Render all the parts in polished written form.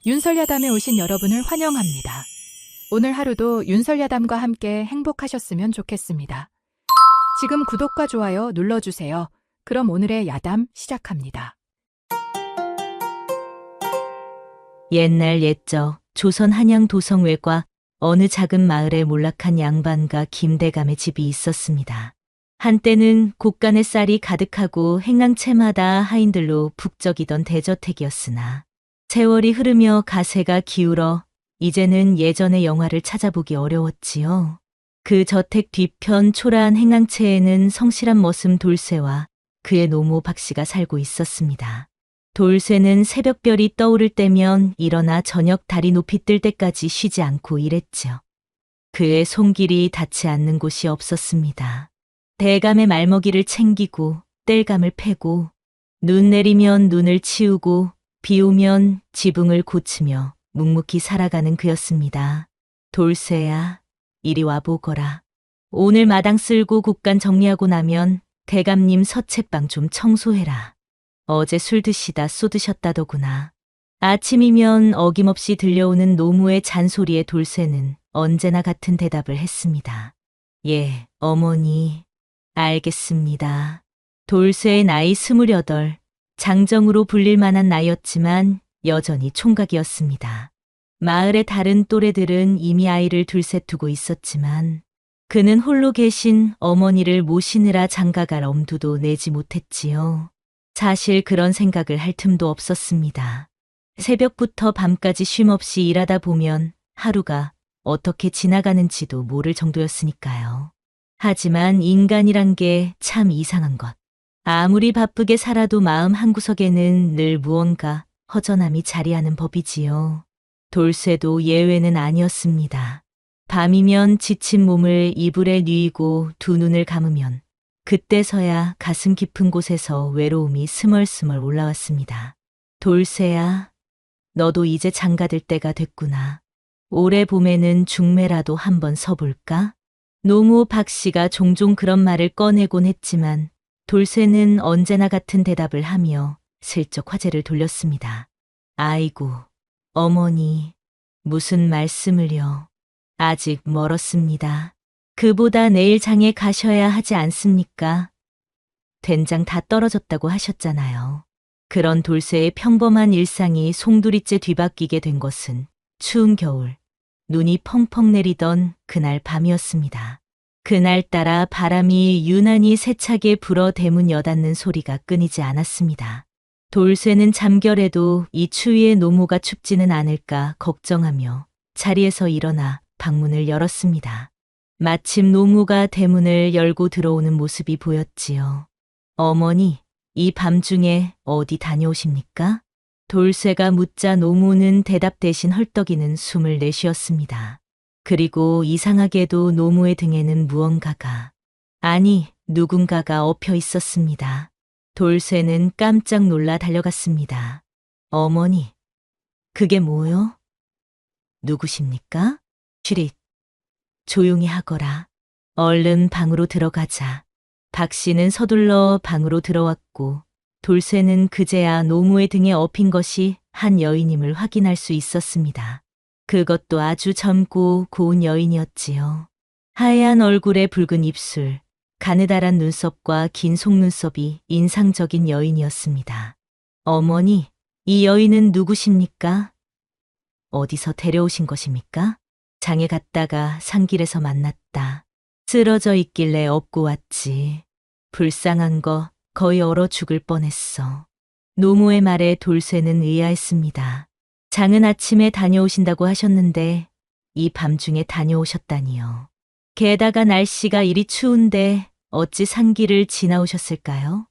윤설야담에 오신 여러분을 환영합니다. 오늘 하루도 윤설야담과 함께 행복하셨으면 좋겠습니다. 지금 구독과 좋아요 눌러주세요. 그럼 오늘의 야담 시작합니다. 옛날 옛적 조선 한양 도성외과 어느 작은 마을에 몰락한 양반과 김대감의 집이 있었습니다. 한때는 곳간에 쌀이 가득하고 행랑채마다 하인들로 북적이던 대저택이었으나 세월이 흐르며 가세가 기울어 이제는 예전의 영화를 찾아보기 어려웠지요. 그 저택 뒤편 초라한 행랑채에는 성실한 머슴 돌쇠와 그의 노모 박씨가 살고 있었습니다. 돌쇠는 새벽별이 떠오를 때면 일어나 저녁 달이 높이 뜰 때까지 쉬지 않고 일했지요. 그의 손길이 닿지 않는 곳이 없었습니다. 대감의 말먹이를 챙기고 땔감을 패고 눈 내리면 눈을 치우고 비 오면 지붕을 고치며 묵묵히 살아가는 그였습니다. 돌쇠야, 이리 와보거라. 오늘 마당 쓸고 곳간 정리하고 나면 대감님 서책방 좀 청소해라. 어제 술 드시다 쏟으셨다더구나. 아침이면 어김없이 들려오는 노무의 잔소리에 돌쇠는 언제나 같은 대답을 했습니다. 예, 어머니. 알겠습니다. 돌쇠의 나이 28, 장정으로 불릴 만한 나이였지만 여전히 총각이었습니다. 마을의 다른 또래들은 이미 아이를 둘셋 두고 있었지만 그는 홀로 계신 어머니를 모시느라 장가갈 엄두도 내지 못했지요. 사실 그런 생각을 할 틈도 없었습니다. 새벽부터 밤까지 쉼없이 일하다 보면 하루가 어떻게 지나가는지도 모를 정도였으니까요. 하지만 인간이란 게 참 이상한 것. 아무리 바쁘게 살아도 마음 한구석에는 늘 무언가 허전함이 자리하는 법이지요. 돌쇠도 예외는 아니었습니다. 밤이면 지친 몸을 이불에 뉘이고 두 눈을 감으면 그때서야 가슴 깊은 곳에서 외로움이 스멀스멀 올라왔습니다. 돌쇠야, 너도 이제 장가들 때가 됐구나. 올해 봄에는 중매라도 한번 서볼까? 노무 박씨가 종종 그런 말을 꺼내곤 했지만 돌쇠는 언제나 같은 대답을 하며 슬쩍 화제를 돌렸습니다. 아이고, 어머니, 무슨 말씀을요. 아직 멀었습니다. 그보다 내일 장에 가셔야 하지 않습니까? 된장 다 떨어졌다고 하셨잖아요. 그런 돌쇠의 평범한 일상이 송두리째 뒤바뀌게 된 것은 추운 겨울, 눈이 펑펑 내리던 그날 밤이었습니다. 그날따라 바람이 유난히 세차게 불어 대문 여닫는 소리가 끊이지 않았습니다. 돌쇠는 잠결에도 이 추위에 노모가 춥지는 않을까 걱정하며 자리에서 일어나 방문을 열었습니다. 마침 노모가 대문을 열고 들어오는 모습이 보였지요. 어머니, 이 밤중에 어디 다녀오십니까? 돌쇠가 묻자 노모는 대답 대신 헐떡이는 숨을 내쉬었습니다. 그리고 이상하게도 노모의 등에는 무언가가, 아니, 누군가가 엎여 있었습니다. 돌쇠는 깜짝 놀라 달려갔습니다. 어머니, 그게 뭐요? 누구십니까? 쉬릿, 조용히 하거라. 얼른 방으로 들어가자. 박씨는 서둘러 방으로 들어왔고 돌쇠는 그제야 노무의 등에 엎인 것이 한 여인임을 확인할 수 있었습니다. 그것도 아주 젊고 고운 여인이었지요. 하얀 얼굴에 붉은 입술, 가느다란 눈썹과 긴 속눈썹이 인상적인 여인이었습니다. 어머니, 이 여인은 누구십니까? 어디서 데려오신 것입니까? 장에 갔다가 산길에서 만났다. 쓰러져 있길래 업고 왔지. 불쌍한 거 거의 얼어 죽을 뻔했어. 노모의 말에 돌쇠는 의아했습니다. 장은 아침에 다녀오신다고 하셨는데 이 밤중에 다녀오셨다니요. 게다가 날씨가 이리 추운데 어찌 산길을 지나오셨을까요?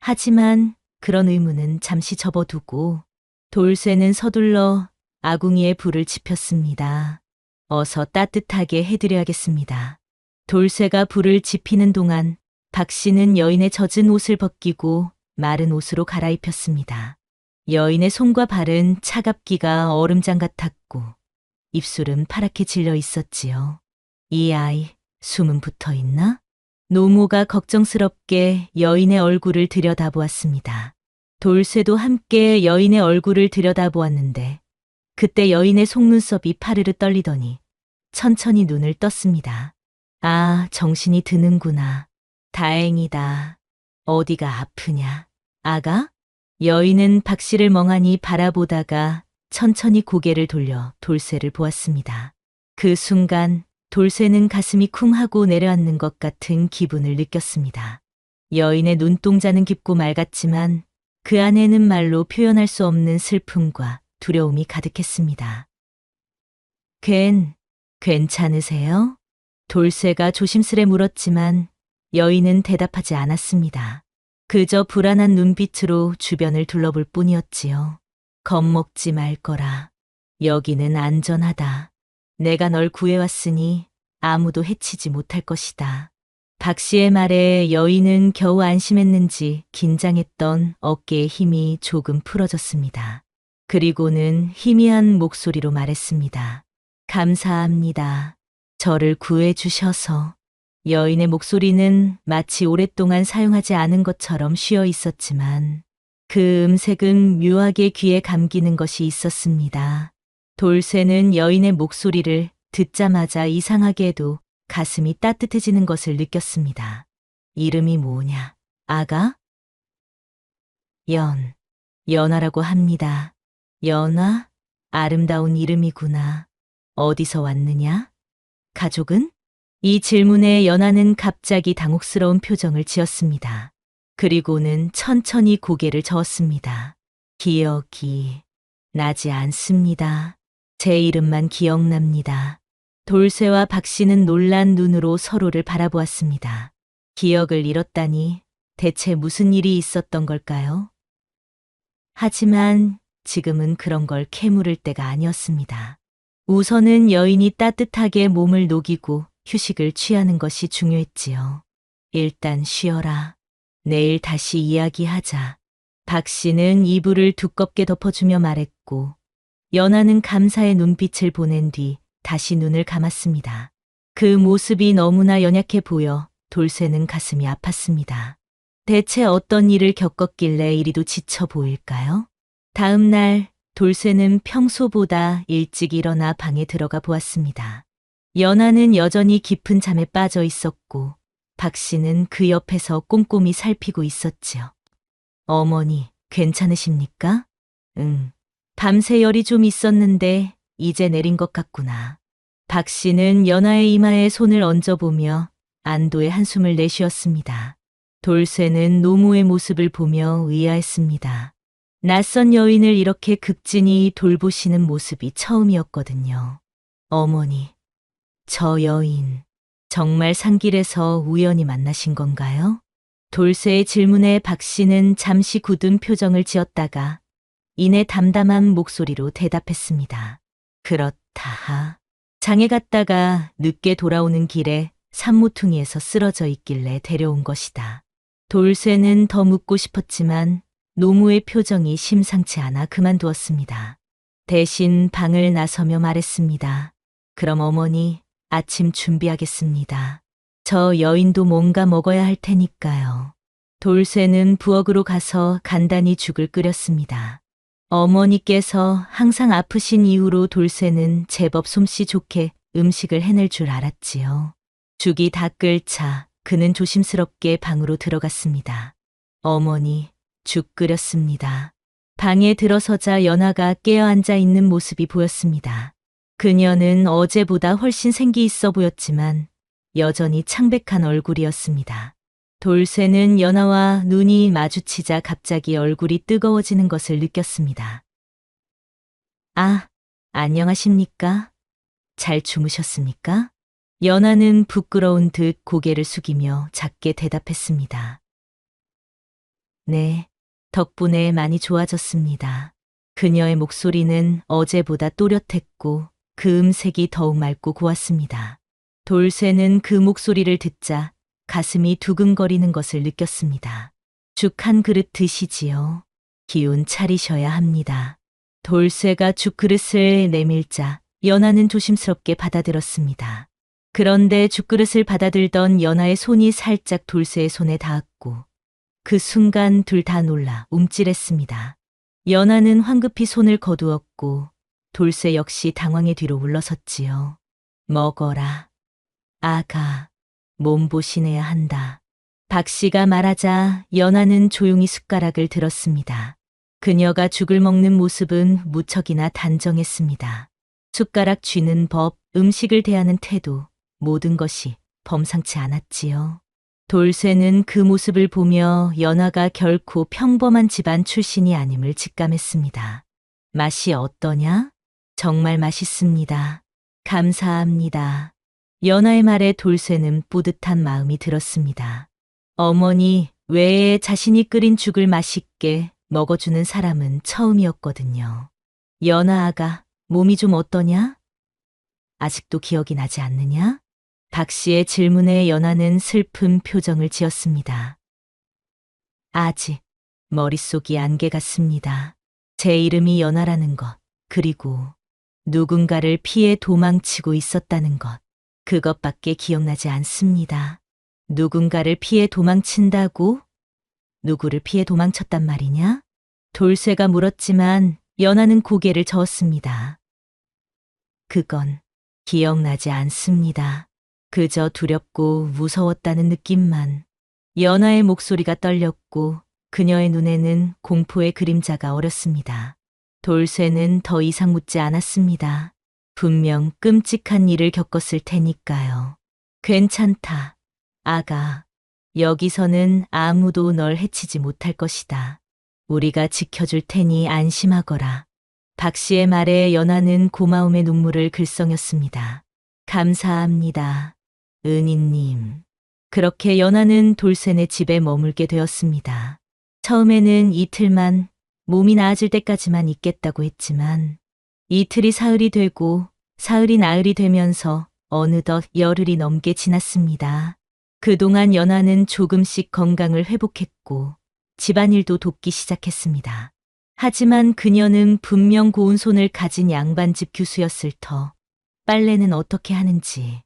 하지만 그런 의문은 잠시 접어두고 돌쇠는 서둘러 아궁이에 불을 지폈습니다. 어서 따뜻하게 해드려야겠습니다. 돌쇠가 불을 지피는 동안 박씨는 여인의 젖은 옷을 벗기고 마른 옷으로 갈아입혔습니다. 여인의 손과 발은 차갑기가 얼음장 같았고 입술은 파랗게 질려 있었지요. 이 아이, 숨은 붙어 있나? 노모가 걱정스럽게 여인의 얼굴을 들여다보았습니다. 돌쇠도 함께 여인의 얼굴을 들여다보았는데 그때 여인의 속눈썹이 파르르 떨리더니 천천히 눈을 떴습니다. 아, 정신이 드는구나. 다행이다. 어디가 아프냐? 아가? 여인은 박씨를 멍하니 바라보다가 천천히 고개를 돌려 돌쇠를 보았습니다. 그 순간 돌쇠는 가슴이 쿵 하고 내려앉는 것 같은 기분을 느꼈습니다. 여인의 눈동자는 깊고 맑았지만 그 안에는 말로 표현할 수 없는 슬픔과 두려움이 가득했습니다. 괜찮으세요? 돌쇠가 조심스레 물었지만 여인은 대답하지 않았습니다. 그저 불안한 눈빛으로 주변을 둘러볼 뿐이었지요. 겁먹지 말 거라. 여기는 안전하다. 내가 널 구해왔으니 아무도 해치지 못할 것이다. 박 씨의 말에 여인은 겨우 안심했는지 긴장했던 어깨의 힘이 조금 풀어졌습니다. 그리고는 희미한 목소리로 말했습니다. 감사합니다. 저를 구해주셔서. 여인의 목소리는 마치 오랫동안 사용하지 않은 것처럼 쉬어 있었지만 그 음색은 묘하게 귀에 감기는 것이 있었습니다. 돌쇠는 여인의 목소리를 듣자마자 이상하게도 가슴이 따뜻해지는 것을 느꼈습니다. 이름이 뭐냐? 아가? 연아라고 합니다. 연아? 아름다운 이름이구나. 어디서 왔느냐? 가족은? 이 질문에 연아는 갑자기 당혹스러운 표정을 지었습니다. 그리고는 천천히 고개를 저었습니다. 기억이 나지 않습니다. 제 이름만 기억납니다. 돌쇠와 박 씨는 놀란 눈으로 서로를 바라보았습니다. 기억을 잃었다니 대체 무슨 일이 있었던 걸까요? 하지만 지금은 그런 걸 캐물을 때가 아니었습니다. 우선은 여인이 따뜻하게 몸을 녹이고 휴식을 취하는 것이 중요했지요. 일단 쉬어라. 내일 다시 이야기하자. 박 씨는 이불을 두껍게 덮어주며 말했고 연아는 감사의 눈빛을 보낸 뒤 다시 눈을 감았습니다. 그 모습이 너무나 연약해 보여 돌쇠는 가슴이 아팠습니다. 대체 어떤 일을 겪었길래 이리도 지쳐 보일까요? 다음 날 돌쇠는 평소보다 일찍 일어나 방에 들어가 보았습니다. 연아는 여전히 깊은 잠에 빠져 있었고 박 씨는 그 옆에서 꼼꼼히 살피고 있었지요. 어머니, 괜찮으십니까? 응. 밤새 열이 좀 있었는데 이제 내린 것 같구나. 박 씨는 연아의 이마에 손을 얹어보며 안도의 한숨을 내쉬었습니다. 돌쇠는 노모의 모습을 보며 의아했습니다. 낯선 여인을 이렇게 극진히 돌보시는 모습이 처음이었거든요. 어머니, 저 여인, 정말 산길에서 우연히 만나신 건가요? 돌쇠의 질문에 박 씨는 잠시 굳은 표정을 지었다가 이내 담담한 목소리로 대답했습니다. 그렇다. 장에 갔다가 늦게 돌아오는 길에 산모퉁이에서 쓰러져 있길래 데려온 것이다. 돌쇠는 더 묻고 싶었지만 노무의 표정이 심상치 않아 그만두었습니다. 대신 방을 나서며 말했습니다. 그럼 어머니, 아침 준비하겠습니다. 저 여인도 뭔가 먹어야 할 테니까요. 돌쇠는 부엌으로 가서 간단히 죽을 끓였습니다. 어머니께서 항상 아프신 이후로 돌쇠는 제법 솜씨 좋게 음식을 해낼 줄 알았지요. 죽이 다 끓자 그는 조심스럽게 방으로 들어갔습니다. 어머니, 죽 끓였습니다. 방에 들어서자 연아가 깨어 앉아 있는 모습이 보였습니다. 그녀는 어제보다 훨씬 생기 있어 보였지만 여전히 창백한 얼굴이었습니다. 돌쇠는 연아와 눈이 마주치자 갑자기 얼굴이 뜨거워지는 것을 느꼈습니다. 아, 안녕하십니까? 잘 주무셨습니까? 연아는 부끄러운 듯 고개를 숙이며 작게 대답했습니다. 네, 덕분에 많이 좋아졌습니다. 그녀의 목소리는 어제보다 또렷했고 그 음색이 더욱 맑고 고왔습니다. 돌쇠는 그 목소리를 듣자 가슴이 두근거리는 것을 느꼈습니다. 죽 한 그릇 드시지요. 기운 차리셔야 합니다. 돌쇠가 죽 그릇을 내밀자 연아는 조심스럽게 받아들었습니다. 그런데 죽 그릇을 받아들던 연아의 손이 살짝 돌쇠의 손에 닿았고 그 순간 둘 다 놀라 움찔했습니다. 연하는 황급히 손을 거두었고 돌쇠 역시 당황의 뒤로 물러섰지요. 먹어라. 아가, 몸보신해야 한다. 박씨가 말하자 연하는 조용히 숟가락을 들었습니다. 그녀가 죽을 먹는 모습은 무척이나 단정했습니다. 숟가락 쥐는 법, 음식을 대하는 태도, 모든 것이 범상치 않았지요. 돌쇠는 그 모습을 보며 연하가 결코 평범한 집안 출신이 아님을 직감했습니다. 맛이 어떠냐? 정말 맛있습니다. 감사합니다. 연하의 말에 돌쇠는 뿌듯한 마음이 들었습니다. 어머니 외에 자신이 끓인 죽을 맛있게 먹어주는 사람은 처음이었거든요. 연하아가 몸이 좀 어떠냐? 아직도 기억이 나지 않느냐? 박씨의 질문에 연하는 슬픈 표정을 지었습니다. 아직 머릿속이 안개 같습니다. 제 이름이 연하라는 것, 그리고 누군가를 피해 도망치고 있었다는 것, 그것밖에 기억나지 않습니다. 누군가를 피해 도망친다고? 누구를 피해 도망쳤단 말이냐? 돌쇠가 물었지만 연하는 고개를 저었습니다. 그건 기억나지 않습니다. 그저 두렵고 무서웠다는 느낌만. 연하의 목소리가 떨렸고 그녀의 눈에는 공포의 그림자가 어렸습니다. 돌쇠는 더 이상 묻지 않았습니다. 분명 끔찍한 일을 겪었을 테니까요. 괜찮다. 아가, 여기서는 아무도 널 해치지 못할 것이다. 우리가 지켜줄 테니 안심하거라. 박씨의 말에 연하는 고마움의 눈물을 글썽였습니다. 감사합니다. 은희님. 그렇게 연하는 돌쇠네 집에 머물게 되었습니다. 처음에는 이틀만, 몸이 나아질 때까지만 있겠다고 했지만 이틀이 사흘이 되고 사흘이 나흘이 되면서 어느덧 열흘이 넘게 지났습니다. 그동안 연하는 조금씩 건강을 회복했고 집안일도 돕기 시작했습니다. 하지만 그녀는 분명 고운 손을 가진 양반집 교수였을 터 빨래는 어떻게 하는지,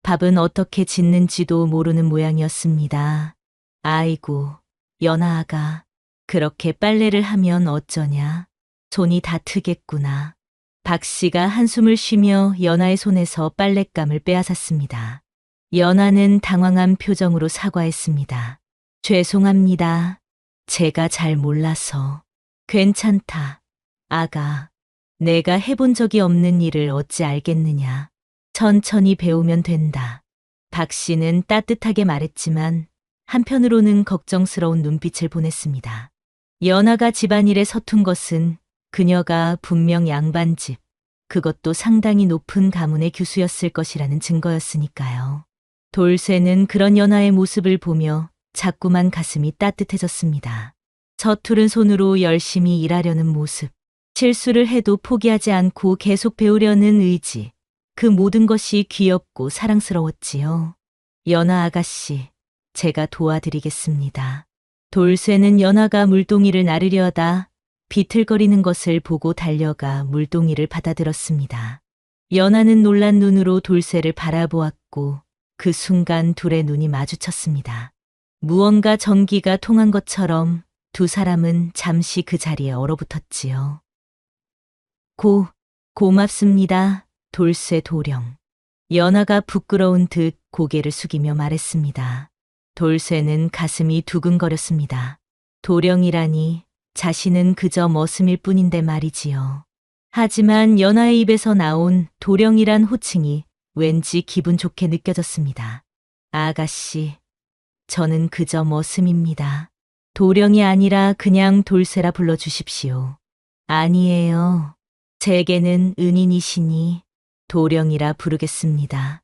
밥은 어떻게 짓는지도 모르는 모양이었습니다. 아이고, 연하아가, 그렇게 빨래를 하면 어쩌냐? 손이 다트겠구나. 박씨가 한숨을 쉬며 연하의 손에서 빨랫감을 빼앗았습니다. 연하는 당황한 표정으로 사과했습니다. 죄송합니다. 제가 잘 몰라서. 괜찮다. 아가, 내가 해본 적이 없는 일을 어찌 알겠느냐. 천천히 배우면 된다. 박씨는 따뜻하게 말했지만 한편으로는 걱정스러운 눈빛을 보냈습니다. 연하가 집안일에 서툰 것은 그녀가 분명 양반집, 그것도 상당히 높은 가문의 교수였을 것이라는 증거였으니까요. 돌쇠는 그런 연하의 모습을 보며 자꾸만 가슴이 따뜻해졌습니다. 서투른 손으로 열심히 일하려는 모습, 실수를 해도 포기하지 않고 계속 배우려는 의지, 그 모든 것이 귀엽고 사랑스러웠지요. 연하 아가씨, 제가 도와드리겠습니다. 돌쇠는 연하가 물동이를 나르려 하다 비틀거리는 것을 보고 달려가 물동이를 받아들었습니다. 연하는 놀란 눈으로 돌쇠를 바라보았고 그 순간 둘의 눈이 마주쳤습니다. 무언가 전기가 통한 것처럼 두 사람은 잠시 그 자리에 얼어붙었지요. 고맙습니다. 돌쇠 도령. 연하가 부끄러운 듯 고개를 숙이며 말했습니다. 돌쇠는 가슴이 두근거렸습니다. 도령이라니 자신은 그저 머슴일 뿐인데 말이지요. 하지만 연하의 입에서 나온 도령이란 호칭이 왠지 기분 좋게 느껴졌습니다. 아가씨, 저는 그저 머슴입니다. 도령이 아니라 그냥 돌쇠라 불러주십시오. 아니에요. 제게는 은인이시니 도령이라 부르겠습니다.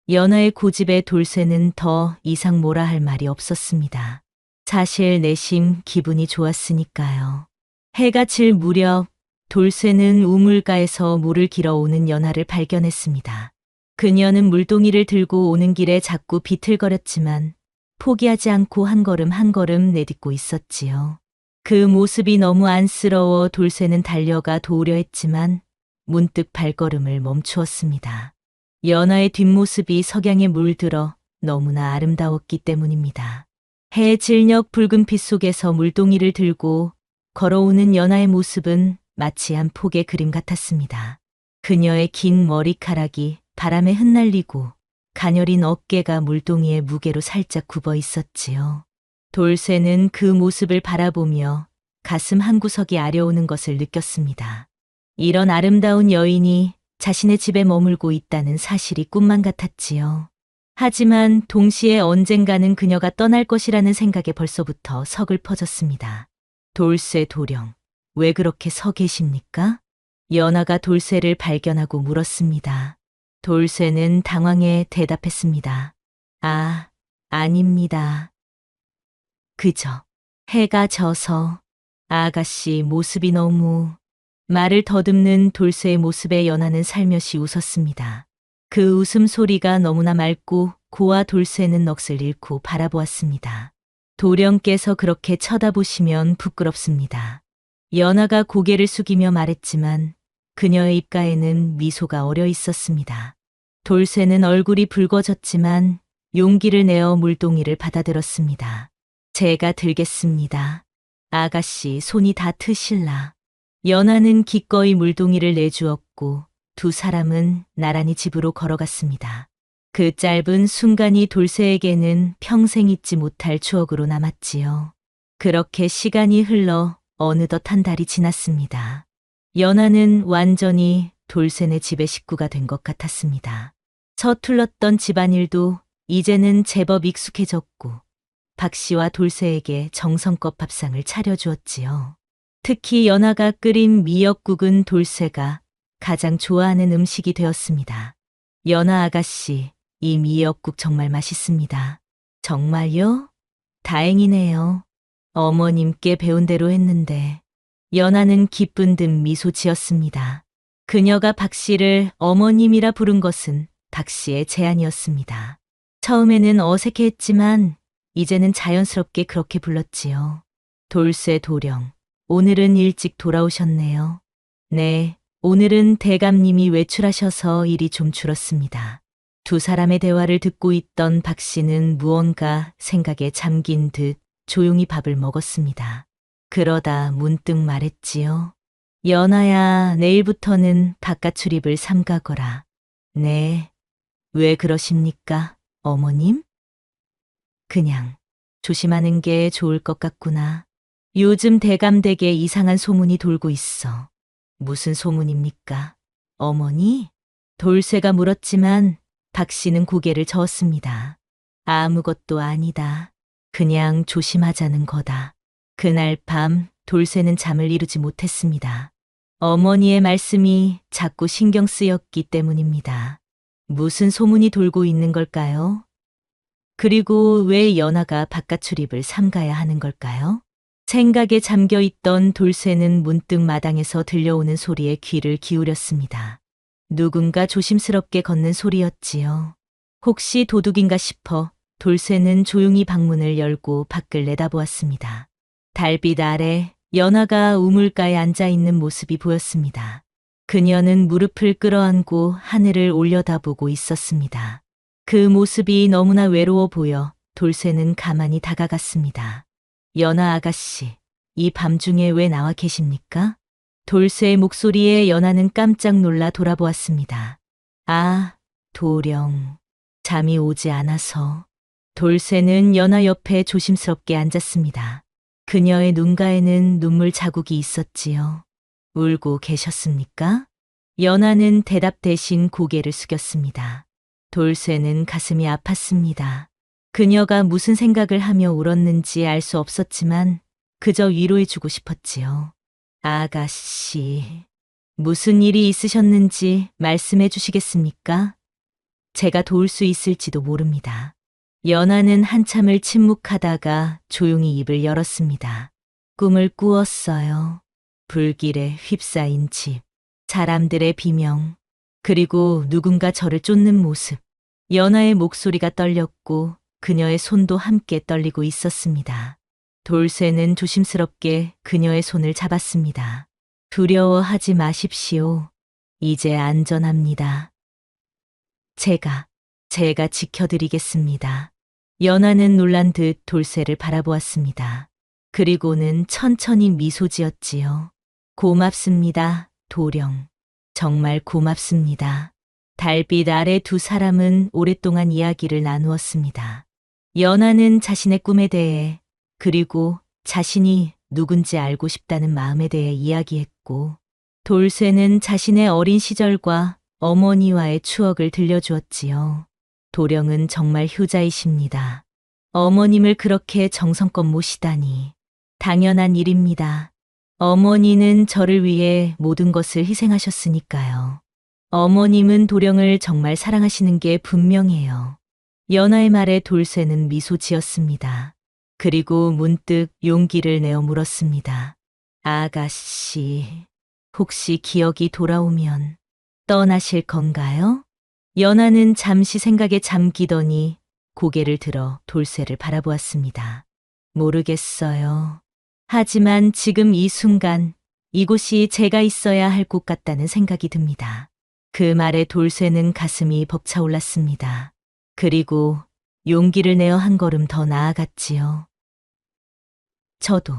연하의 고집에 돌쇠는 더 이상 뭐라 할 말이 없었습니다. 사실 내심 기분이 좋았으니까요. 해가 질 무렵 돌쇠는 우물가에서 물을 길어 오는 연하를 발견했습니다. 그녀는 물동이를 들고 오는 길에 자꾸 비틀거렸지만 포기하지 않고 한 걸음 한 걸음 내딛고 있었지요. 그 모습이 너무 안쓰러워 돌쇠는 달려가 도우려 했지만 문득 발걸음을 멈추었습니다. 연하의 뒷모습이 석양에 물들어 너무나 아름다웠기 때문입니다. 해 질녘 붉은빛 속에서 물동이를 들고 걸어오는 연하의 모습은 마치 한 폭의 그림 같았습니다. 그녀의 긴 머리카락이 바람에 흩날리고 가녀린 어깨가 물동이의 무게로 살짝 굽어 있었지요. 돌쇠는 그 모습을 바라보며 가슴 한구석이 아려오는 것을 느꼈습니다. 이런 아름다운 여인이 자신의 집에 머물고 있다는 사실이 꿈만 같았지요. 하지만 동시에 언젠가는 그녀가 떠날 것이라는 생각에 벌써부터 서글퍼졌습니다. 돌쇠 도령, 왜 그렇게 서 계십니까? 연하가 돌쇠를 발견하고 물었습니다. 돌쇠는 당황해 대답했습니다. 아, 아닙니다. 그저 해가 져서 아가씨 모습이 너무... 말을 더듬는 돌쇠의 모습에 연하는 살며시 웃었습니다. 그 웃음소리가 너무나 맑고 고와 돌쇠는 넋을 잃고 바라보았습니다. 도령께서 그렇게 쳐다보시면 부끄럽습니다. 연하가 고개를 숙이며 말했지만 그녀의 입가에는 미소가 어려 있었습니다. 돌쇠는 얼굴이 붉어졌지만 용기를 내어 물동이를 받아들었습니다. 제가 들겠습니다. 아가씨 손이 다 트실라. 연하는 기꺼이 물동이를 내주었고 두 사람은 나란히 집으로 걸어갔습니다. 그 짧은 순간이 돌쇠에게는 평생 잊지 못할 추억으로 남았지요. 그렇게 시간이 흘러 어느덧 한 달이 지났습니다. 연하는 완전히 돌쇠네 집의 식구가 된 것 같았습니다. 서툴렀던 집안일도 이제는 제법 익숙해졌고 박 씨와 돌쇠에게 정성껏 밥상을 차려주었지요. 특히 연하가 끓인 미역국은 돌쇠가 가장 좋아하는 음식이 되었습니다. 연하 아가씨, 이 미역국 정말 맛있습니다. 정말요? 다행이네요. 어머님께 배운 대로 했는데. 연하는 기쁜 듯 미소 지었습니다. 그녀가 박 씨를 어머님이라 부른 것은 박 씨의 제안이었습니다. 처음에는 어색해했지만 이제는 자연스럽게 그렇게 불렀지요. 돌쇠 도령, 오늘은 일찍 돌아오셨네요. 네, 오늘은 대감님이 외출하셔서 일이 좀 줄었습니다. 두 사람의 대화를 듣고 있던 박 씨는 무언가 생각에 잠긴 듯 조용히 밥을 먹었습니다. 그러다 문득 말했지요. 연하야, 내일부터는 바깥 출입을 삼가거라. 네, 왜 그러십니까, 어머님? 그냥 조심하는 게 좋을 것 같구나. 요즘 대감댁에 이상한 소문이 돌고 있어. 무슨 소문입니까? 어머니? 돌쇠가 물었지만 박 씨는 고개를 저었습니다. 아무것도 아니다. 그냥 조심하자는 거다. 그날 밤 돌쇠는 잠을 이루지 못했습니다. 어머니의 말씀이 자꾸 신경 쓰였기 때문입니다. 무슨 소문이 돌고 있는 걸까요? 그리고 왜 연하가 바깥 출입을 삼가야 하는 걸까요? 생각에 잠겨 있던 돌쇠는 문득 마당에서 들려오는 소리에 귀를 기울였습니다. 누군가 조심스럽게 걷는 소리였지요. 혹시 도둑인가 싶어 돌쇠는 조용히 방문을 열고 밖을 내다보았습니다. 달빛 아래 연하가 우물가에 앉아 있는 모습이 보였습니다. 그녀는 무릎을 끌어안고 하늘을 올려다보고 있었습니다. 그 모습이 너무나 외로워 보여 돌쇠는 가만히 다가갔습니다. 연하 아가씨, 이 밤중에 왜 나와 계십니까? 돌쇠의 목소리에 연하는 깜짝 놀라 돌아보았습니다. 아, 도령. 잠이 오지 않아서. 돌쇠는 연하 옆에 조심스럽게 앉았습니다. 그녀의 눈가에는 눈물 자국이 있었지요. 울고 계셨습니까? 연하는 대답 대신 고개를 숙였습니다. 돌쇠는 가슴이 아팠습니다. 그녀가 무슨 생각을 하며 울었는지 알 수 없었지만 그저 위로해주고 싶었지요. 아가씨, 무슨 일이 있으셨는지 말씀해 주시겠습니까? 제가 도울 수 있을지도 모릅니다. 연하는 한참을 침묵하다가 조용히 입을 열었습니다. 꿈을 꾸었어요. 불길에 휩싸인 집, 사람들의 비명, 그리고 누군가 저를 쫓는 모습. 연하의 목소리가 떨렸고 그녀의 손도 함께 떨리고 있었습니다. 돌쇠는 조심스럽게 그녀의 손을 잡았습니다. 두려워하지 마십시오. 이제 안전합니다. 제가 지켜드리겠습니다. 연하는 놀란 듯 돌쇠를 바라보았습니다. 그리고는 천천히 미소 지었지요. 고맙습니다, 도령. 정말 고맙습니다. 달빛 아래 두 사람은 오랫동안 이야기를 나누었습니다. 연하는 자신의 꿈에 대해, 그리고 자신이 누군지 알고 싶다는 마음에 대해 이야기했고, 돌쇠는 자신의 어린 시절과 어머니와의 추억을 들려주었지요. 도령은 정말 효자이십니다. 어머님을 그렇게 정성껏 모시다니. 당연한 일입니다. 어머니는 저를 위해 모든 것을 희생하셨으니까요. 어머님은 도령을 정말 사랑하시는 게 분명해요. 연하의 말에 돌쇠는 미소 지었습니다. 그리고 문득 용기를 내어 물었습니다. 아가씨, 혹시 기억이 돌아오면 떠나실 건가요? 연하는 잠시 생각에 잠기더니 고개를 들어 돌쇠를 바라보았습니다. 모르겠어요. 하지만 지금 이 순간 이곳이 제가 있어야 할 곳 같다는 생각이 듭니다. 그 말에 돌쇠는 가슴이 벅차올랐습니다. 그리고 용기를 내어 한 걸음 더 나아갔지요. 저도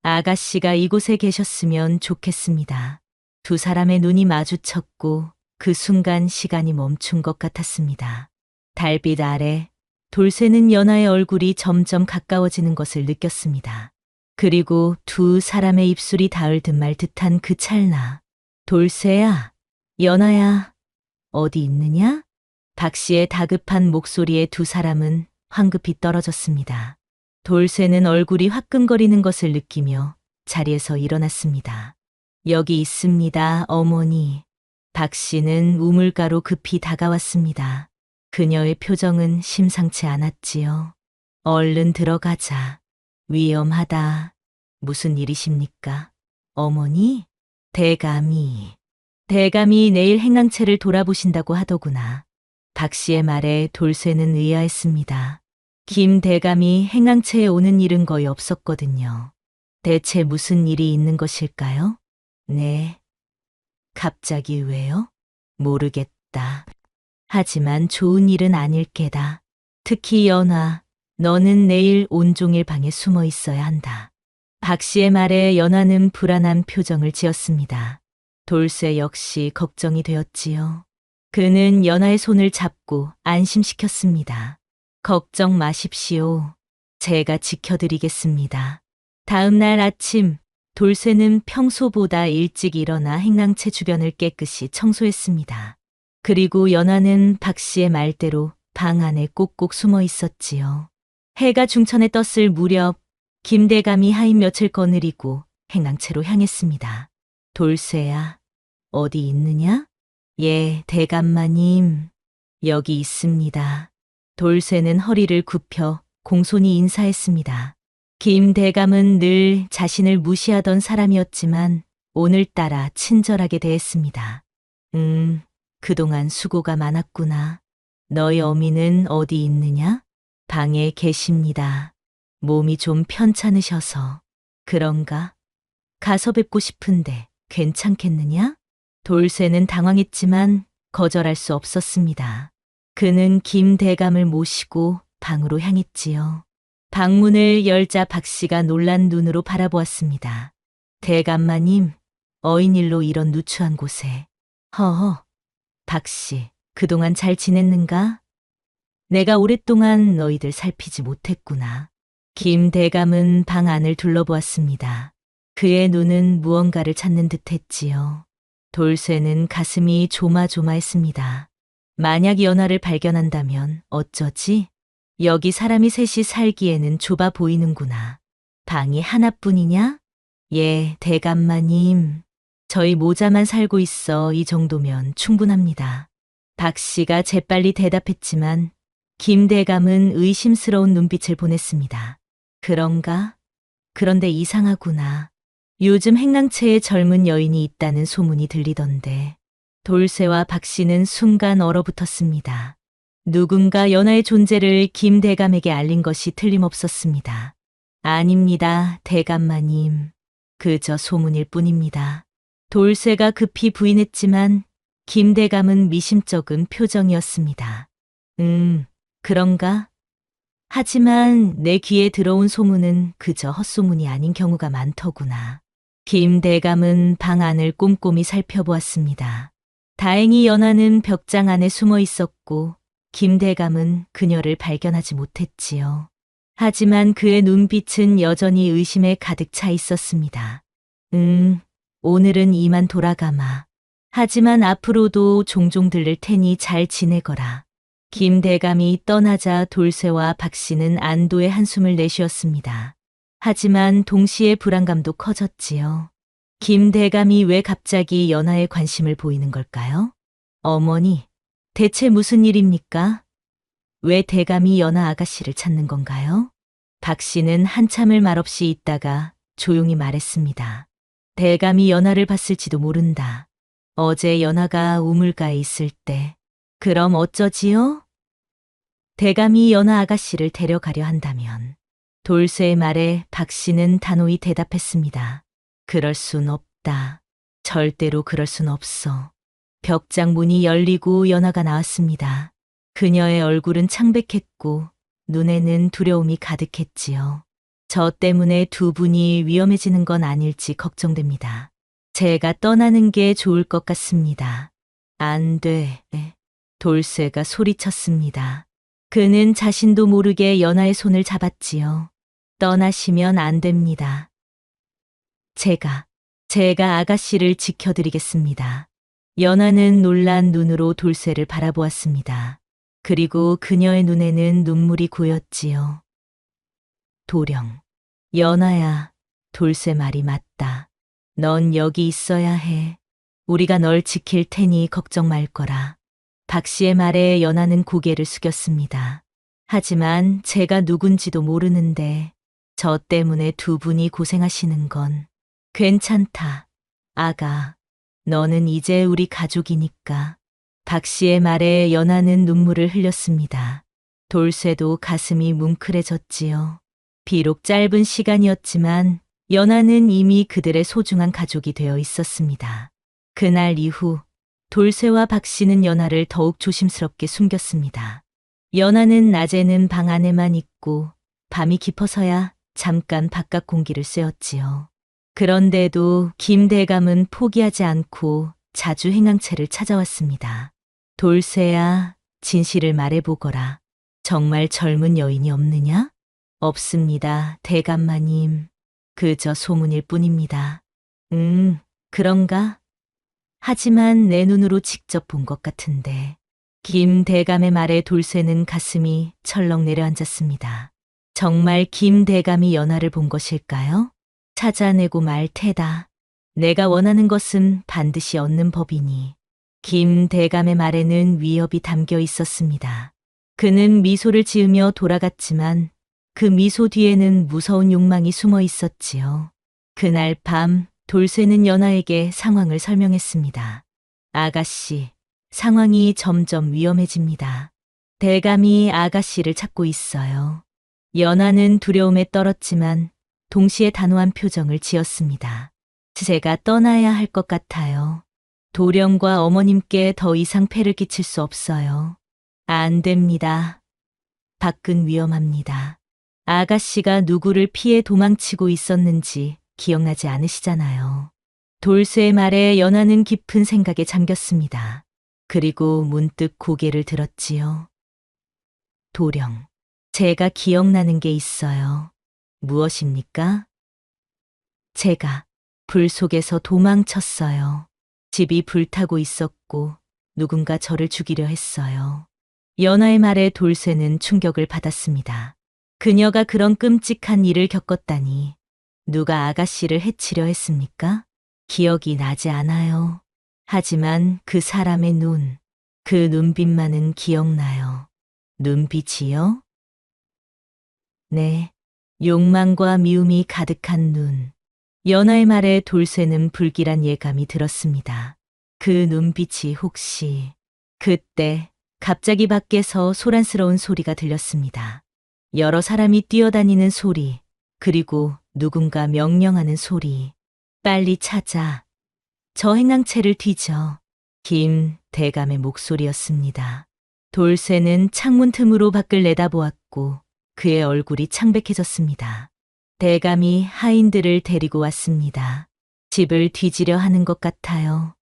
아가씨가 이곳에 계셨으면 좋겠습니다. 두 사람의 눈이 마주쳤고 그 순간 시간이 멈춘 것 같았습니다. 달빛 아래 돌쇠는 연하의 얼굴이 점점 가까워지는 것을 느꼈습니다. 그리고 두 사람의 입술이 닿을 듯 말 듯한 그 찰나. 돌쇠야, 연하야, 어디 있느냐? 박씨의 다급한 목소리에 두 사람은 황급히 떨어졌습니다. 돌쇠는 얼굴이 화끈거리는 것을 느끼며 자리에서 일어났습니다. 여기 있습니다, 어머니. 박씨는 우물가로 급히 다가왔습니다. 그녀의 표정은 심상치 않았지요. 얼른 들어가자. 위험하다. 무슨 일이십니까? 어머니? 대감이 내일 행랑채를 돌아보신다고 하더구나. 박씨의 말에 돌쇠는 의아했습니다. 김 대감이 행랑채에 오는 일은 거의 없었거든요. 대체 무슨 일이 있는 것일까요? 네. 갑자기 왜요? 모르겠다. 하지만 좋은 일은 아닐 게다. 특히 연하, 너는 내일 온종일 방에 숨어 있어야 한다. 박씨의 말에 연하는 불안한 표정을 지었습니다. 돌쇠 역시 걱정이 되었지요. 그는 연하의 손을 잡고 안심시켰습니다. 걱정 마십시오. 제가 지켜드리겠습니다. 다음 날 아침, 돌쇠는 평소보다 일찍 일어나 행랑채 주변을 깨끗이 청소했습니다. 그리고 연하는 박씨의 말대로 방 안에 꼭꼭 숨어 있었지요. 해가 중천에 떴을 무렵 김대감이 하인 며칠 거느리고 행랑채로 향했습니다. 돌쇠야, 어디 있느냐? 예, 대감마님. 여기 있습니다. 돌쇠는 허리를 굽혀 공손히 인사했습니다. 김 대감은 늘 자신을 무시하던 사람이었지만 오늘따라 친절하게 대했습니다. 그동안 수고가 많았구나. 너희 어미는 어디 있느냐? 방에 계십니다. 몸이 좀 편찮으셔서. 그런가? 가서 뵙고 싶은데 괜찮겠느냐? 돌쇠는 당황했지만 거절할 수 없었습니다. 그는 김 대감을 모시고 방으로 향했지요. 방문을 열자 박씨가 놀란 눈으로 바라보았습니다. 대감마님, 어인일로 이런 누추한 곳에. 허허, 박씨, 그동안 잘 지냈는가? 내가 오랫동안 너희들 살피지 못했구나. 김 대감은 방 안을 둘러보았습니다. 그의 눈은 무언가를 찾는 듯했지요. 돌쇠는 가슴이 조마조마했습니다. 만약 연하를 발견한다면 어쩌지? 여기 사람이 셋이 살기에는 좁아 보이는구나. 방이 하나뿐이냐? 예, 대감마님. 저희 모자만 살고 있어 이 정도면 충분합니다. 박씨가 재빨리 대답했지만 김 대감은 의심스러운 눈빛을 보냈습니다. 그런가? 그런데 이상하구나. 요즘 행랑채에 젊은 여인이 있다는 소문이 들리던데. 돌쇠와 박씨는 순간 얼어붙었습니다. 누군가 연하의 존재를 김 대감에게 알린 것이 틀림없었습니다. 아닙니다, 대감마님. 그저 소문일 뿐입니다. 돌쇠가 급히 부인했지만 김 대감은 미심쩍은 표정이었습니다. 그런가? 하지만 내 귀에 들어온 소문은 그저 헛소문이 아닌 경우가 많더구나. 김 대감은 방 안을 꼼꼼히 살펴보았습니다. 다행히 연하는 벽장 안에 숨어 있었고 김 대감은 그녀를 발견하지 못했지요. 하지만 그의 눈빛은 여전히 의심에 가득 차 있었습니다. 오늘은 이만 돌아가마. 하지만 앞으로도 종종 들를 테니 잘 지내거라. 김 대감이 떠나자 돌쇠와 박 씨는 안도의 한숨을 내쉬었습니다. 하지만 동시에 불안감도 커졌지요. 김 대감이 왜 갑자기 연하에 관심을 보이는 걸까요? 어머니, 대체 무슨 일입니까? 왜 대감이 연하 아가씨를 찾는 건가요? 박 씨는 한참을 말없이 있다가 조용히 말했습니다. 대감이 연하를 봤을지도 모른다. 어제 연하가 우물가에 있을 때. 그럼 어쩌지요? 대감이 연하 아가씨를 데려가려 한다면. 돌쇠의 말에 박 씨는 단호히 대답했습니다. 그럴 순 없다. 절대로 그럴 순 없어. 벽장 문이 열리고 연하가 나왔습니다. 그녀의 얼굴은 창백했고 눈에는 두려움이 가득했지요. 저 때문에 두 분이 위험해지는 건 아닐지 걱정됩니다. 제가 떠나는 게 좋을 것 같습니다. 안 돼. 돌쇠가 소리쳤습니다. 그는 자신도 모르게 연하의 손을 잡았지요. 떠나시면 안 됩니다. 제가 아가씨를 지켜드리겠습니다. 연하는 놀란 눈으로 돌쇠를 바라보았습니다. 그리고 그녀의 눈에는 눈물이 고였지요. 도령, 연하야, 돌쇠 말이 맞다. 넌 여기 있어야 해. 우리가 널 지킬 테니 걱정 말 거라. 박 씨의 말에 연하는 고개를 숙였습니다. 하지만 제가 누군지도 모르는데 저 때문에 두 분이 고생하시는 건 괜찮다. 아가, 너는 이제 우리 가족이니까. 박 씨의 말에 연하는 눈물을 흘렸습니다. 돌쇠도 가슴이 뭉클해졌지요. 비록 짧은 시간이었지만 연하는 이미 그들의 소중한 가족이 되어 있었습니다. 그날 이후 돌쇠와 박 씨는 연하를 더욱 조심스럽게 숨겼습니다. 연하는 낮에는 방 안에만 있고 밤이 깊어서야 잠깐 바깥 공기를 쐬었지요. 그런데도 김 대감은 포기하지 않고 자주 행항채를 찾아왔습니다. 돌쇠야, 진실을 말해보거라. 정말 젊은 여인이 없느냐? 없습니다, 대감마님. 그저 소문일 뿐입니다. 그런가? 하지만 내 눈으로 직접 본 것 같은데. 김 대감의 말에 돌쇠는 가슴이 철렁 내려앉았습니다. 정말 김 대감이 연하를 본 것일까요? 찾아내고 말 테다. 내가 원하는 것은 반드시 얻는 법이니. 김 대감의 말에는 위협이 담겨 있었습니다. 그는 미소를 지으며 돌아갔지만 그 미소 뒤에는 무서운 욕망이 숨어 있었지요. 그날 밤 돌쇠는 연하에게 상황을 설명했습니다. 아가씨, 상황이 점점 위험해집니다. 대감이 아가씨를 찾고 있어요. 연하는 두려움에 떨었지만 동시에 단호한 표정을 지었습니다. 제가 떠나야 할 것 같아요. 도령과 어머님께 더 이상 폐를 끼칠 수 없어요. 안 됩니다. 밖은 위험합니다. 아가씨가 누구를 피해 도망치고 있었는지 기억나지 않으시잖아요. 돌쇠의 말에 연하는 깊은 생각에 잠겼습니다. 그리고 문득 고개를 들었지요. 도령, 제가 기억나는 게 있어요. 무엇입니까? 제가 불 속에서 도망쳤어요. 집이 불타고 있었고 누군가 저를 죽이려 했어요. 연하의 말에 돌쇠는 충격을 받았습니다. 그녀가 그런 끔찍한 일을 겪었다니 누가 아가씨를 해치려 했습니까? 기억이 나지 않아요. 하지만 그 사람의 눈, 그 눈빛만은 기억나요. 눈빛이요? 네, 욕망과 미움이 가득한 눈. 연하의 말에 돌쇠는 불길한 예감이 들었습니다. 그 눈빛이 혹시... 그때 갑자기 밖에서 소란스러운 소리가 들렸습니다. 여러 사람이 뛰어다니는 소리, 그리고 누군가 명령하는 소리. 빨리 찾아. 저 행랑채를 뒤져. 김 대감의 목소리였습니다. 돌쇠는 창문 틈으로 밖을 내다보았고 그의 얼굴이 창백해졌습니다. 대감이 하인들을 데리고 왔습니다. 집을 뒤지려 하는 것 같아요.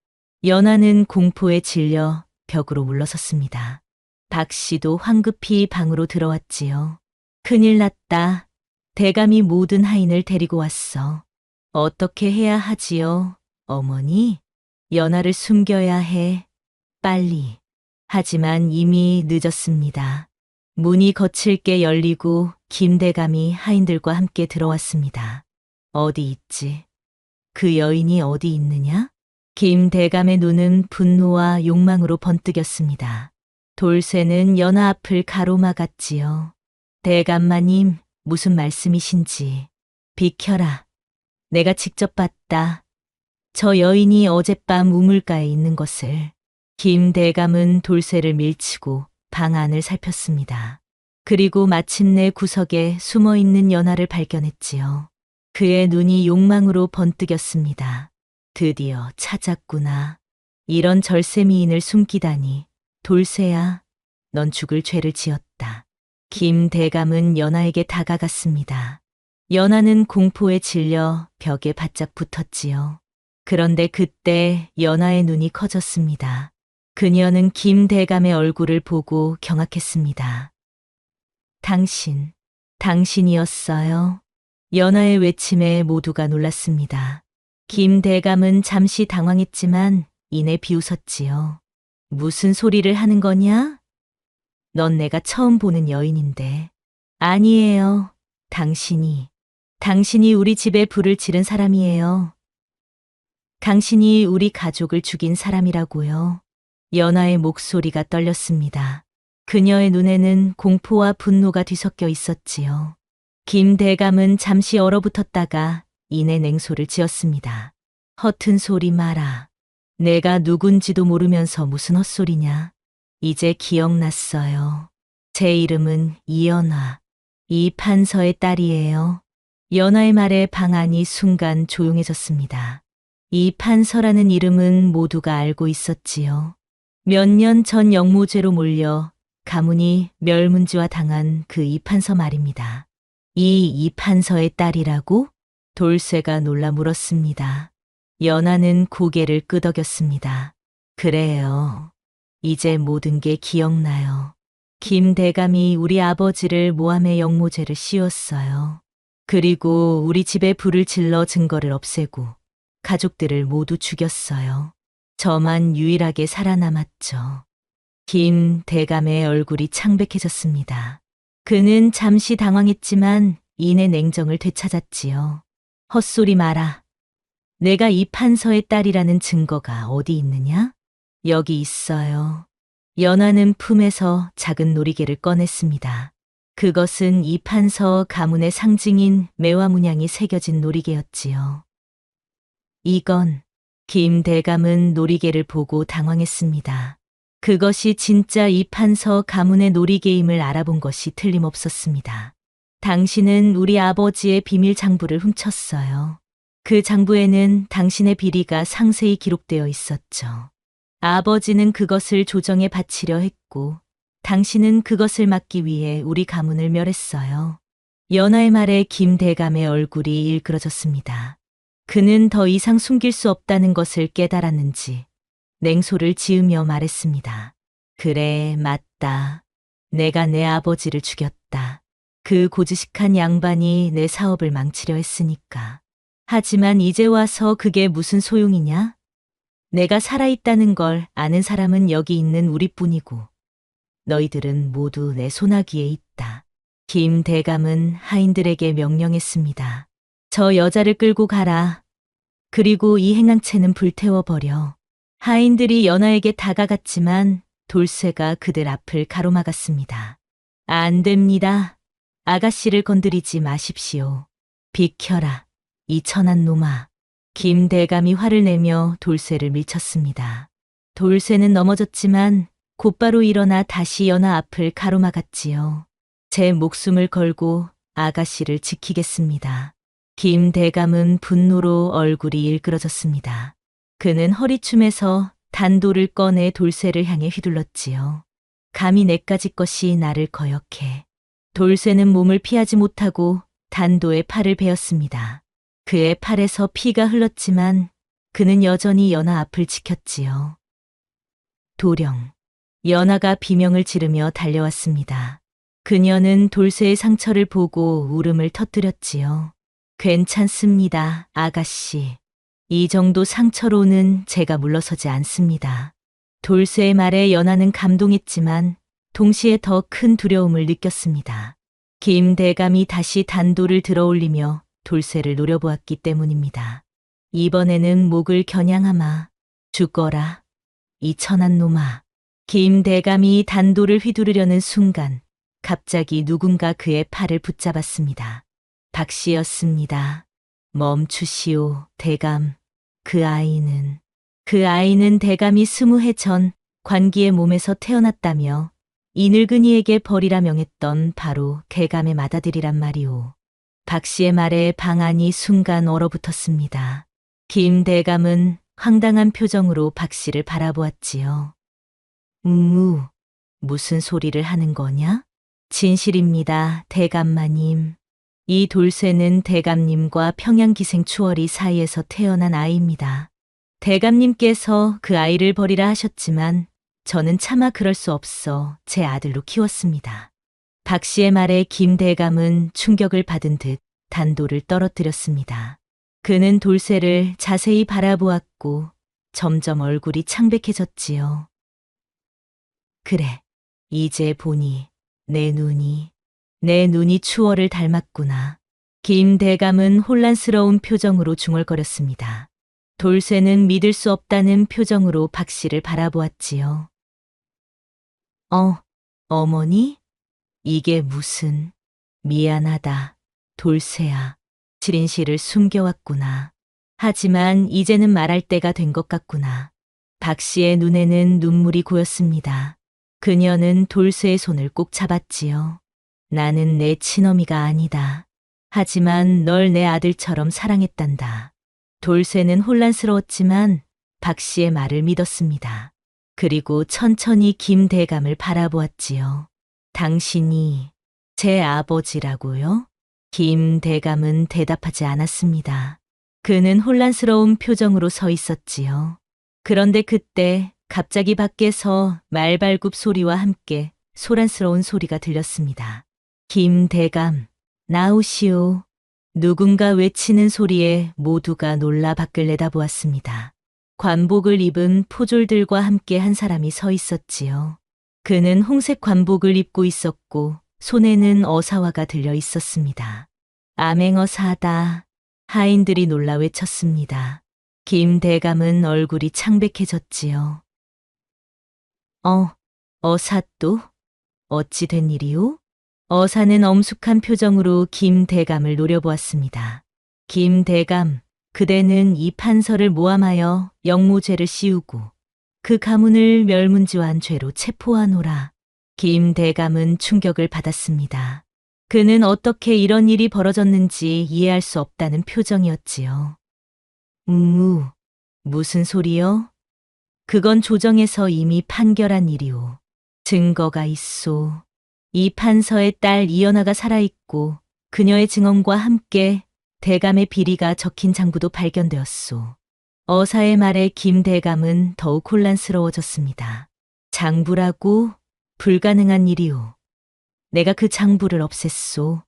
연하는 공포에 질려 벽으로 물러섰습니다. 박 씨도 황급히 방으로 들어왔지요. 큰일 났다. 대감이 모든 하인을 데리고 왔어. 어떻게 해야 하지요, 어머니? 연하를 숨겨야 해. 빨리. 하지만 이미 늦었습니다. 문이 거칠게 열리고 김대감이 하인들과 함께 들어왔습니다. 어디 있지? 그 여인이 어디 있느냐? 김대감의 눈은 분노와 욕망으로 번뜩였습니다. 돌쇠는 연하 앞을 가로막았지요. 대감마님, 무슨 말씀이신지. 비켜라. 내가 직접 봤다. 저 여인이 어젯밤 우물가에 있는 것을. 김대감은 돌쇠를 밀치고 방 안을 살폈습니다. 그리고 마침내 구석에 숨어 있는 연하를 발견했지요. 그의 눈이 욕망으로 번뜩였습니다. 드디어 찾았구나. 이런 절세미인을 숨기다니. 돌쇠야, 넌 죽을 죄를 지었다. 김대감은 연하에게 다가갔습니다. 연하는 공포에 질려 벽에 바짝 붙었지요. 그런데 그때 연하의 눈이 커졌습니다. 그녀는 김대감의 얼굴을 보고 경악했습니다. 당신이었어요. 연하의 외침에 모두가 놀랐습니다. 김대감은 잠시 당황했지만 이내 비웃었지요. 무슨 소리를 하는 거냐? 넌 내가 처음 보는 여인인데. 아니에요. 당신이 우리 집에 불을 지른 사람이에요. 당신이 우리 가족을 죽인 사람이라고요. 연하의 목소리가 떨렸습니다. 그녀의 눈에는 공포와 분노가 뒤섞여 있었지요. 김대감은 잠시 얼어붙었다가 이내 냉소를 지었습니다. 허튼 소리 마라. 내가 누군지도 모르면서 무슨 헛소리냐. 이제 기억났어요. 제 이름은 이연화. 이 판서의 딸이에요. 연하의 말에 방 안이 순간 조용해졌습니다. 이 판서라는 이름은 모두가 알고 있었지요. 몇 년 전 영모죄로 몰려 가문이 멸문지화 당한 그 이판서 말입니다. 이 이판서의 딸이라고? 돌쇠가 놀라 물었습니다. 연하는 고개를 끄덕였습니다. 그래요. 이제 모든 게 기억나요. 김대감이 우리 아버지를 모함의 영모죄를 씌웠어요. 그리고 우리 집에 불을 질러 증거를 없애고 가족들을 모두 죽였어요. 저만 유일하게 살아남았죠. 김대감의 얼굴이 창백해졌습니다. 그는 잠시 당황했지만 이내 냉정을 되찾았지요. 헛소리 마라. 내가 이 판서의 딸이라는 증거가 어디 있느냐? 여기 있어요. 연하는 품에서 작은 놀이개를 꺼냈습니다. 그것은 이 판서 가문의 상징인 매화 문양이 새겨진 놀이개였지요. 이건 김대감은 놀이개를 보고 당황했습니다. 그것이 진짜 이 판서 가문의 놀이개임을 알아본 것이 틀림없었습니다. 당신은 우리 아버지의 비밀 장부를 훔쳤어요. 그 장부에는 당신의 비리가 상세히 기록되어 있었죠. 아버지는 그것을 조정에 바치려 했고 당신은 그것을 막기 위해 우리 가문을 멸했어요. 연하의 말에 김대감의 얼굴이 일그러졌습니다. 그는 더 이상 숨길 수 없다는 것을 깨달았는지 냉소를 지으며 말했습니다. 그래, 맞다. 내가 내 아버지를 죽였다. 그 고지식한 양반이 내 사업을 망치려 했으니까. 하지만 이제 와서 그게 무슨 소용이냐? 내가 살아있다는 걸 아는 사람은 여기 있는 우리뿐이고 너희들은 모두 내 손아귀에 있다. 김대감은 하인들에게 명령했습니다. 저 여자를 끌고 가라. 그리고 이 행랑채는 불태워버려. 하인들이 연하에게 다가갔지만 돌쇠가 그들 앞을 가로막았습니다. 안 됩니다. 아가씨를 건드리지 마십시오. 비켜라. 이 천한 놈아. 김대감이 화를 내며 돌쇠를 밀쳤습니다. 돌쇠는 넘어졌지만 곧바로 일어나 다시 연하 앞을 가로막았지요. 제 목숨을 걸고 아가씨를 지키겠습니다. 김대감은 분노로 얼굴이 일그러졌습니다. 그는 허리춤에서 단도를 꺼내 돌쇠를 향해 휘둘렀지요. 감히 내까지 것이 나를 거역해. 돌쇠는 몸을 피하지 못하고 단도의 팔을 베었습니다. 그의 팔에서 피가 흘렀지만 그는 여전히 연하 앞을 지켰지요. 도령. 연하가 비명을 지르며 달려왔습니다. 그녀는 돌쇠의 상처를 보고 울음을 터뜨렸지요. 괜찮습니다, 아가씨. 이 정도 상처로는 제가 물러서지 않습니다. 돌쇠의 말에 연하는 감동했지만 동시에 더 큰 두려움을 느꼈습니다. 김대감이 다시 단도를 들어올리며 돌쇠를 노려보았기 때문입니다. 이번에는 목을 겨냥하마. 죽거라. 이 천한 놈아. 김대감이 단도를 휘두르려는 순간 갑자기 누군가 그의 팔을 붙잡았습니다. 박씨였습니다. 멈추시오, 대감. 그 아이는 대감이 20해 전 관기의 몸에서 태어났다며 이 늙은이에게 벌이라 명했던 바로 대감의 맏아들이란 말이오. 박씨의 말에 방안이 순간 얼어붙었습니다. 김대감은 황당한 표정으로 박씨를 바라보았지요. 무슨 소리를 하는 거냐? 진실입니다, 대감마님. 이 돌쇠는 대감님과 평양기생 추월이 사이에서 태어난 아이입니다. 대감님께서 그 아이를 버리라 하셨지만 저는 차마 그럴 수 없어 제 아들로 키웠습니다. 박씨의 말에 김대감은 충격을 받은 듯 단도를 떨어뜨렸습니다. 그는 돌쇠를 자세히 바라보았고 점점 얼굴이 창백해졌지요. 그래, 이제 보니 내 눈이 추월을 닮았구나. 김대감은 혼란스러운 표정으로 중얼거렸습니다. 돌쇠는 믿을 수 없다는 표정으로 박씨를 바라보았지요. 어머니? 이게 무슨... 미안하다, 돌쇠야. 진실을 숨겨왔구나. 하지만 이제는 말할 때가 된 것 같구나. 박씨의 눈에는 눈물이 고였습니다. 그녀는 돌쇠의 손을 꼭 잡았지요. 나는 내 친어미가 아니다. 하지만 널 내 아들처럼 사랑했단다. 돌쇠는 혼란스러웠지만 박씨의 말을 믿었습니다. 그리고 천천히 김대감을 바라보았지요. 당신이 제 아버지라고요? 김대감은 대답하지 않았습니다. 그는 혼란스러운 표정으로 서 있었지요. 그런데 그때 갑자기 밖에서 말발굽 소리와 함께 소란스러운 소리가 들렸습니다. 김대감, 나오시오. 누군가 외치는 소리에 모두가 놀라 밖을 내다보았습니다. 관복을 입은 포졸들과 함께 한 사람이 서 있었지요. 그는 홍색 관복을 입고 있었고 손에는 어사화가 들려 있었습니다. 암행어사다. 하인들이 놀라 외쳤습니다. 김대감은 얼굴이 창백해졌지요. 어사또? 어찌 된 일이오? 어사는 엄숙한 표정으로 김대감을 노려보았습니다. 김대감, 그대는 이 판서를 모함하여 영모죄를 씌우고 그 가문을 멸문지화한 죄로 체포하노라. 김대감은 충격을 받았습니다. 그는 어떻게 이런 일이 벌어졌는지 이해할 수 없다는 표정이었지요. 무슨 소리요? 그건 조정에서 이미 판결한 일이오. 증거가 있소. 이 판서의 딸 이연아가 살아있고 그녀의 증언과 함께 대감의 비리가 적힌 장부도 발견되었소. 어사의 말에 김대감은 더욱 혼란스러워졌습니다. 장부라고? 불가능한 일이오. 내가 그 장부를 없앴소.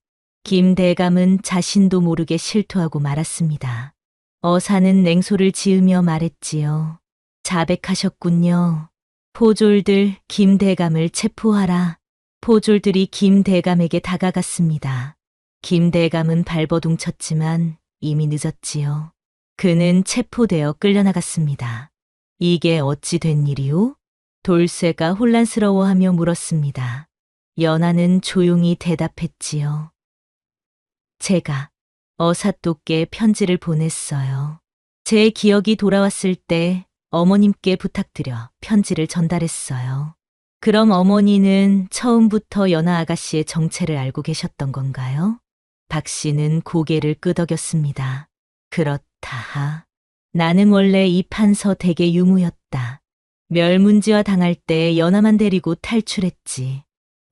김대감은 자신도 모르게 실토하고 말았습니다. 어사는 냉소를 지으며 말했지요. 자백하셨군요. 포졸들 김대감을 체포하라. 포졸들이 김대감에게 다가갔습니다. 김대감은 발버둥 쳤지만 이미 늦었지요. 그는 체포되어 끌려나갔습니다. 이게 어찌 된 일이오? 돌쇠가 혼란스러워하며 물었습니다. 연하는 조용히 대답했지요. 제가 어사또께 편지를 보냈어요. 제 기억이 돌아왔을 때 어머님께 부탁드려 편지를 전달했어요. 그럼 어머니는 처음부터 연하 아가씨의 정체를 알고 계셨던 건가요? 박 씨는 고개를 끄덕였습니다. 그렇다. 나는 원래 이 판서 댁의 유무였다. 멸문지화 당할 때 연하만 데리고 탈출했지.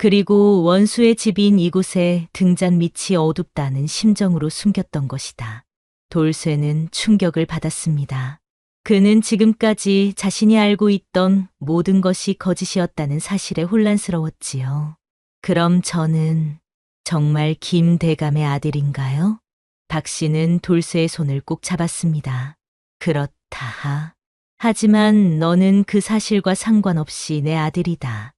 그리고 원수의 집인 이곳에 등잔 밑이 어둡다는 심정으로 숨겼던 것이다. 돌쇠는 충격을 받았습니다. 그는 지금까지 자신이 알고 있던 모든 것이 거짓이었다는 사실에 혼란스러웠지요. 그럼 저는 정말 김 대감의 아들인가요? 박 씨는 돌쇠의 손을 꼭 잡았습니다. 그렇다. 하지만 너는 그 사실과 상관없이 내 아들이다.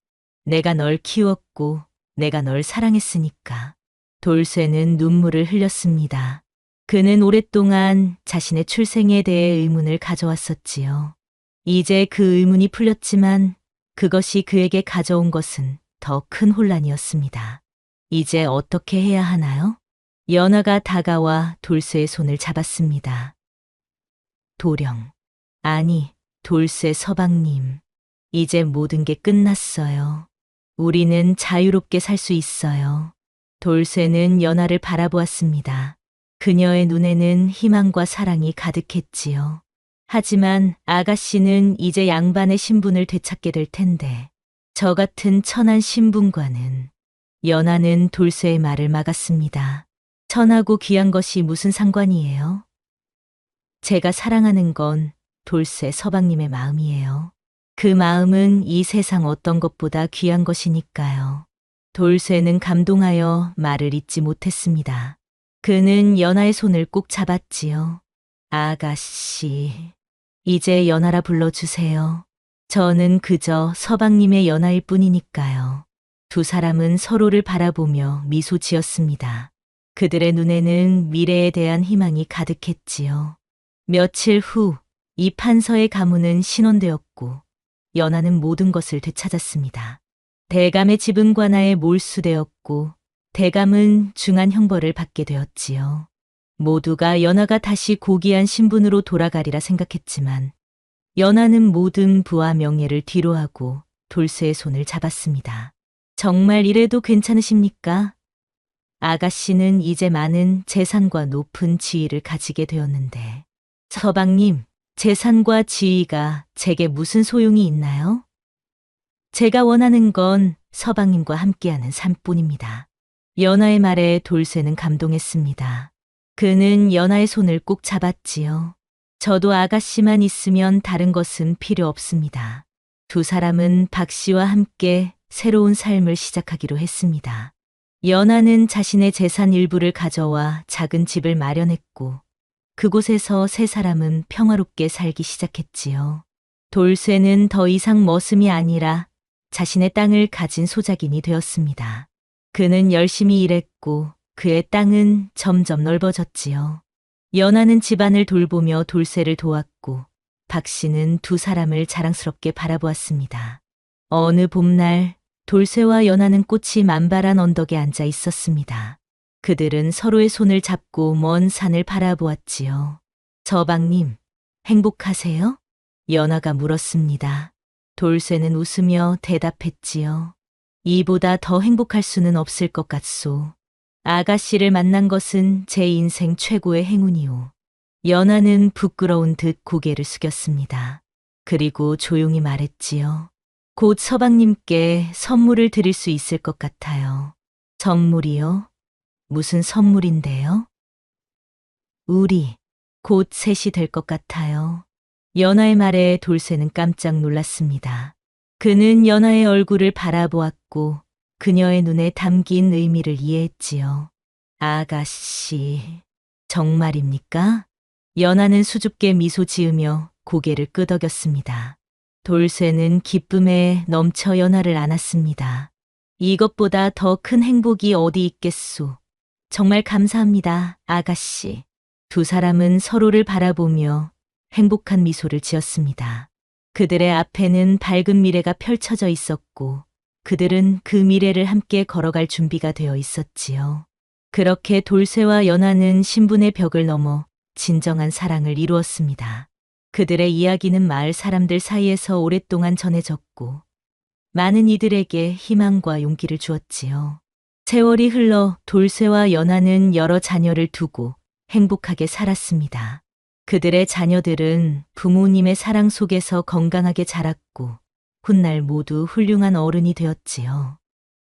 내가 널 키웠고 내가 널 사랑했으니까. 돌쇠는 눈물을 흘렸습니다. 그는 오랫동안 자신의 출생에 대해 의문을 가져왔었지요. 이제 그 의문이 풀렸지만 그것이 그에게 가져온 것은 더 큰 혼란이었습니다. 이제 어떻게 해야 하나요? 연하가 다가와 돌쇠의 손을 잡았습니다. 도령. 아니, 돌쇠 서방님. 이제 모든 게 끝났어요. 우리는 자유롭게 살 수 있어요. 돌쇠는 연하를 바라보았습니다. 그녀의 눈에는 희망과 사랑이 가득했지요. 하지만 아가씨는 이제 양반의 신분을 되찾게 될 텐데, 저 같은 천한 신분과는. 연하는 돌쇠의 말을 막았습니다. 천하고 귀한 것이 무슨 상관이에요? 제가 사랑하는 건 돌쇠 서방님의 마음이에요. 그 마음은 이 세상 어떤 것보다 귀한 것이니까요. 돌쇠는 감동하여 말을 잇지 못했습니다. 그는 연하의 손을 꼭 잡았지요. 아가씨, 이제 연하라 불러주세요. 저는 그저 서방님의 연하일 뿐이니까요. 두 사람은 서로를 바라보며 미소 지었습니다. 그들의 눈에는 미래에 대한 희망이 가득했지요. 며칠 후, 이 판서의 가문은 신원되었고, 연하는 모든 것을 되찾았습니다. 대감의 집은 관아에 몰수되었고, 대감은 중한 형벌을 받게 되었지요. 모두가 연하가 다시 고귀한 신분으로 돌아가리라 생각했지만, 연하는 모든 부와 명예를 뒤로하고 돌쇠의 손을 잡았습니다. 정말 이래도 괜찮으십니까? 아가씨는 이제 많은 재산과 높은 지위를 가지게 되었는데, 서방님, 재산과 지위가 제게 무슨 소용이 있나요? 제가 원하는 건 서방님과 함께하는 삶뿐입니다. 연하의 말에 돌쇠는 감동했습니다. 그는 연하의 손을 꼭 잡았지요. 저도 아가씨만 있으면 다른 것은 필요 없습니다. 두 사람은 박 씨와 함께 새로운 삶을 시작하기로 했습니다. 연하는 자신의 재산 일부를 가져와 작은 집을 마련했고, 그곳에서 세 사람은 평화롭게 살기 시작했지요. 돌쇠는 더 이상 머슴이 아니라 자신의 땅을 가진 소작인이 되었습니다. 그는 열심히 일했고 그의 땅은 점점 넓어졌지요. 연하는 집안을 돌보며 돌쇠를 도왔고 박 씨는 두 사람을 자랑스럽게 바라보았습니다. 어느 봄날 돌쇠와 연하는 꽃이 만발한 언덕에 앉아 있었습니다. 그들은 서로의 손을 잡고 먼 산을 바라보았지요. 서방님, 행복하세요? 연하가 물었습니다. 돌쇠는 웃으며 대답했지요. 이보다 더 행복할 수는 없을 것 같소. 아가씨를 만난 것은 제 인생 최고의 행운이오. 연하는 부끄러운 듯 고개를 숙였습니다. 그리고 조용히 말했지요. 곧 서방님께 선물을 드릴 수 있을 것 같아요. 선물이요? 무슨 선물인데요? 우리 곧 셋이 될 것 같아요. 연하의 말에 돌쇠는 깜짝 놀랐습니다. 그는 연하의 얼굴을 바라보았고 그녀의 눈에 담긴 의미를 이해했지요. 아가씨, 정말입니까? 연하는 수줍게 미소 지으며 고개를 끄덕였습니다. 돌쇠는 기쁨에 넘쳐 연하를 안았습니다. 이것보다 더 큰 행복이 어디 있겠소. 정말 감사합니다, 아가씨. 두 사람은 서로를 바라보며 행복한 미소를 지었습니다. 그들의 앞에는 밝은 미래가 펼쳐져 있었고 그들은 그 미래를 함께 걸어갈 준비가 되어 있었지요. 그렇게 돌쇠와 연하는 신분의 벽을 넘어 진정한 사랑을 이루었습니다. 그들의 이야기는 마을 사람들 사이에서 오랫동안 전해졌고 많은 이들에게 희망과 용기를 주었지요. 세월이 흘러 돌쇠와 연하는 여러 자녀를 두고 행복하게 살았습니다. 그들의 자녀들은 부모님의 사랑 속에서 건강하게 자랐고 훗날 모두 훌륭한 어른이 되었지요.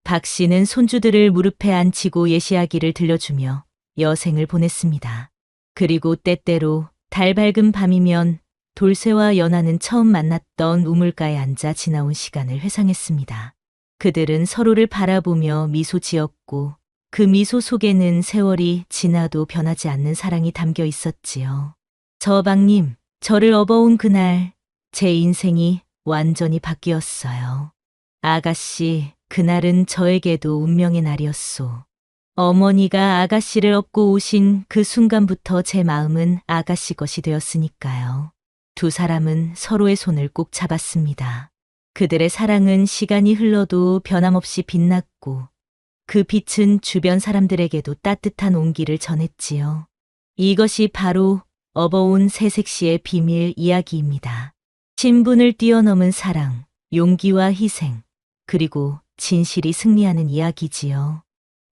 박 씨는 손주들을 무릎에 앉히고 예시하기를 들려주며 여생을 보냈습니다. 그리고 때때로 달 밝은 밤이면 돌쇠와 연하는 처음 만났던 우물가에 앉아 지나온 시간을 회상했습니다. 그들은 서로를 바라보며 미소 지었고 그 미소 속에는 세월이 지나도 변하지 않는 사랑이 담겨 있었지요. 저방님, 저를 업어온 그날 제 인생이 완전히 바뀌었어요. 아가씨, 그날은 저에게도 운명의 날이었소. 어머니가 아가씨를 업고 오신 그 순간부터 제 마음은 아가씨 것이 되었으니까요. 두 사람은 서로의 손을 꼭 잡았습니다. 그들의 사랑은 시간이 흘러도 변함없이 빛났고 그 빛은 주변 사람들에게도 따뜻한 온기를 전했지요. 이것이 바로 업어온 새색시의 비밀 이야기입니다. 신분을 뛰어넘은 사랑, 용기와 희생, 그리고 진실이 승리하는 이야기지요.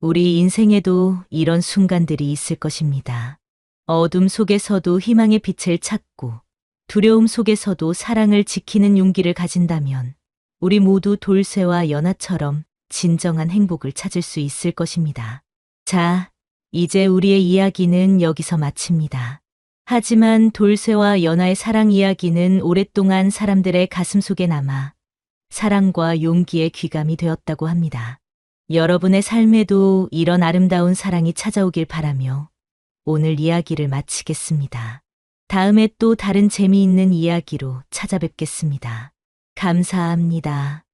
우리 인생에도 이런 순간들이 있을 것입니다. 어둠 속에서도 희망의 빛을 찾고 두려움 속에서도 사랑을 지키는 용기를 가진다면 우리 모두 돌쇠와 연하처럼 진정한 행복을 찾을 수 있을 것입니다. 자, 이제 우리의 이야기는 여기서 마칩니다. 하지만 돌쇠와 연하의 사랑 이야기는 오랫동안 사람들의 가슴 속에 남아 사랑과 용기의 귀감이 되었다고 합니다. 여러분의 삶에도 이런 아름다운 사랑이 찾아오길 바라며 오늘 이야기를 마치겠습니다. 다음에 또 다른 재미있는 이야기로 찾아뵙겠습니다. 감사합니다.